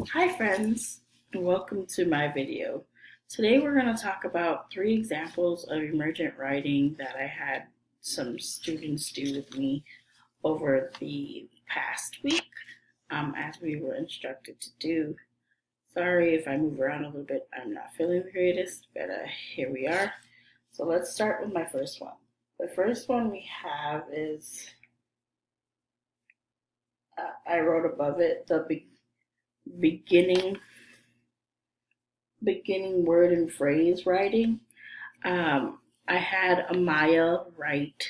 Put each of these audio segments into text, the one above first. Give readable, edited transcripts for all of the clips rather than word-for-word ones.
Hi friends, and welcome to my video. Today we're going to talk about 3 examples of emergent writing that I had some students do with me over the past week as we were instructed to do. Sorry if I move around a little bit, I'm not feeling the greatest, but here we are. So let's start with my first one. The first one we have is, I wrote above it, the beginning word and phrase writing. I had Amaya write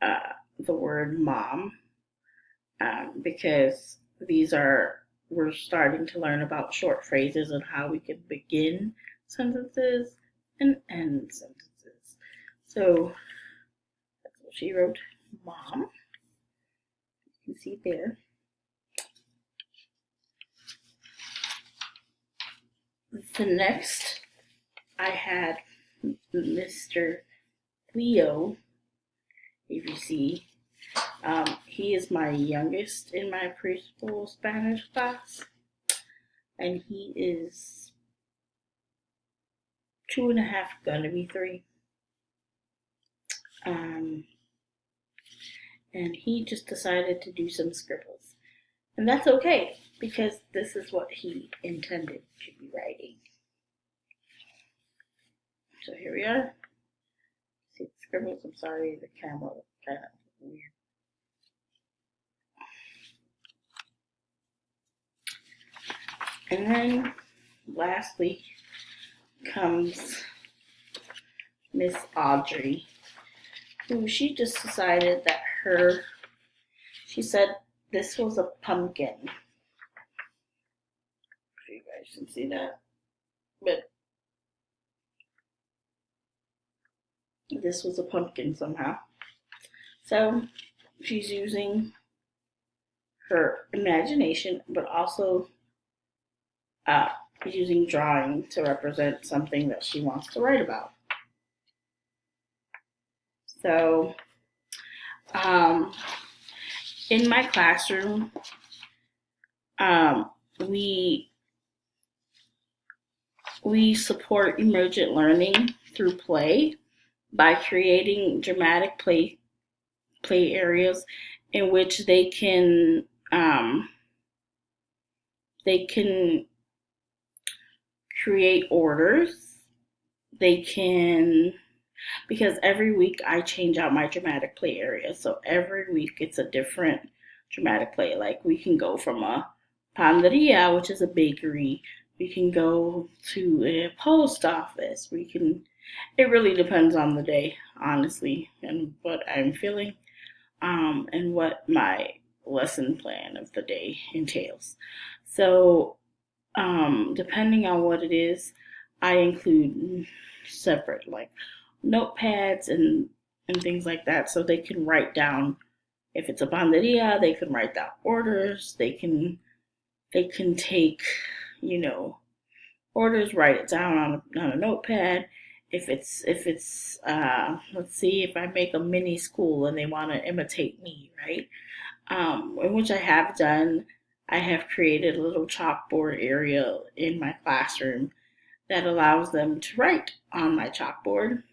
the word mom because we're starting to learn about short phrases and how we can begin sentences and end sentences. So that's what she wrote, mom. You can see there. The next, I had Mr. Leo, if you see. He is my youngest in my preschool Spanish class, and he is 2.5, gonna be 3. And he just decided to do some scribbles. And that's okay, because this is what he intended to be writing. So here we are. See the scribbles? I'm sorry, the camera was kind of weird. And then lastly comes Miss Audrey, who she just decided that she said this was a pumpkin. If you guys can see that. But this was a pumpkin somehow. So she's using her imagination, but also using drawing to represent something that she wants to write about. So in my classroom, we support emergent learning through play by creating dramatic play areas in which they can create orders. They can, because every week I change out my dramatic play area. So every week it's a different dramatic play. Like we can go from a panaderia, which is a bakery. We can go to a post office. It really depends on the day, honestly, and what I'm feeling, and what my lesson plan of the day entails. So, depending on what it is, I include separate like notepads and things like that, so they can write down. If it's a panaderia, they can write down orders. They can take, orders, write it down on a notepad. If it's let's see, if I make a mini school and they want to imitate me, right? Which I have done. I have created a little chalkboard area in my classroom that allows them to write on my chalkboard,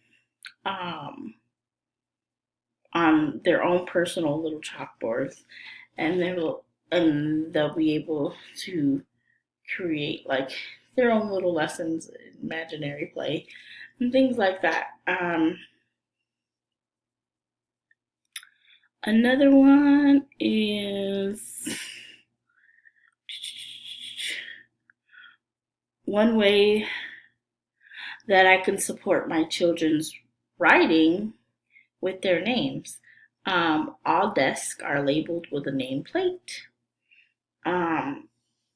on their own personal little chalkboards, and they'll be able to create like their own little lessons, imaginary play, and things like that. Another one is one way that I can support my children's writing with their names. All desks are labeled with a nameplate.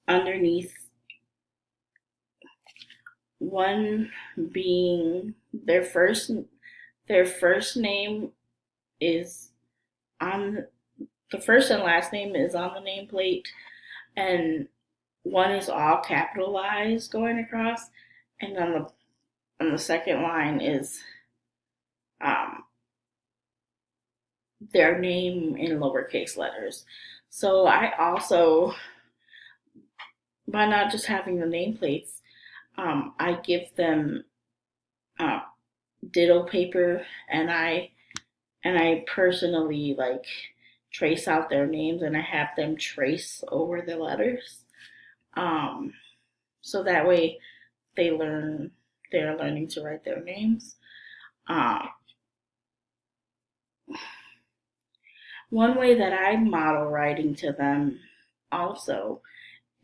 Underneath, one being their first name is on the first and last name is on the nameplate, and one is all capitalized going across, and on the second line is their name in lowercase letters. So I also by not just having the nameplates, I give them uh, ditto paper, and I personally like trace out their names, and I have them trace over the letters. Um, so that way they're learning to write their names. Um, One way that I model writing to them also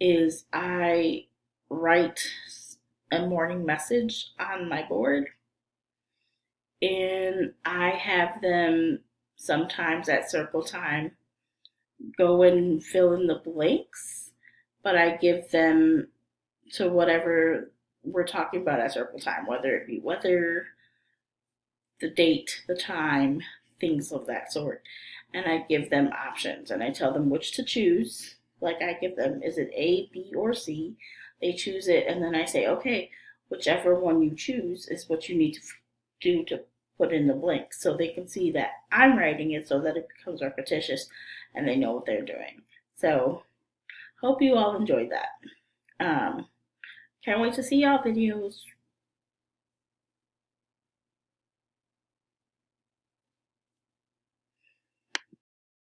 is I write a morning message on my board, and I have them sometimes at circle time go and fill in the blanks, but I give them to whatever we're talking about at circle time, whether it be weather, the date, the time, things of that sort. And I give them options, and I tell them which to choose. Like I give them, is it A, B, or C? They choose it, and then I say, okay, whichever one you choose is what you need to do to put in the blank, so they can see that I'm writing it so that it becomes repetitious and they know what they're doing. So, hope you all enjoyed that. Can't wait to see y'all videos.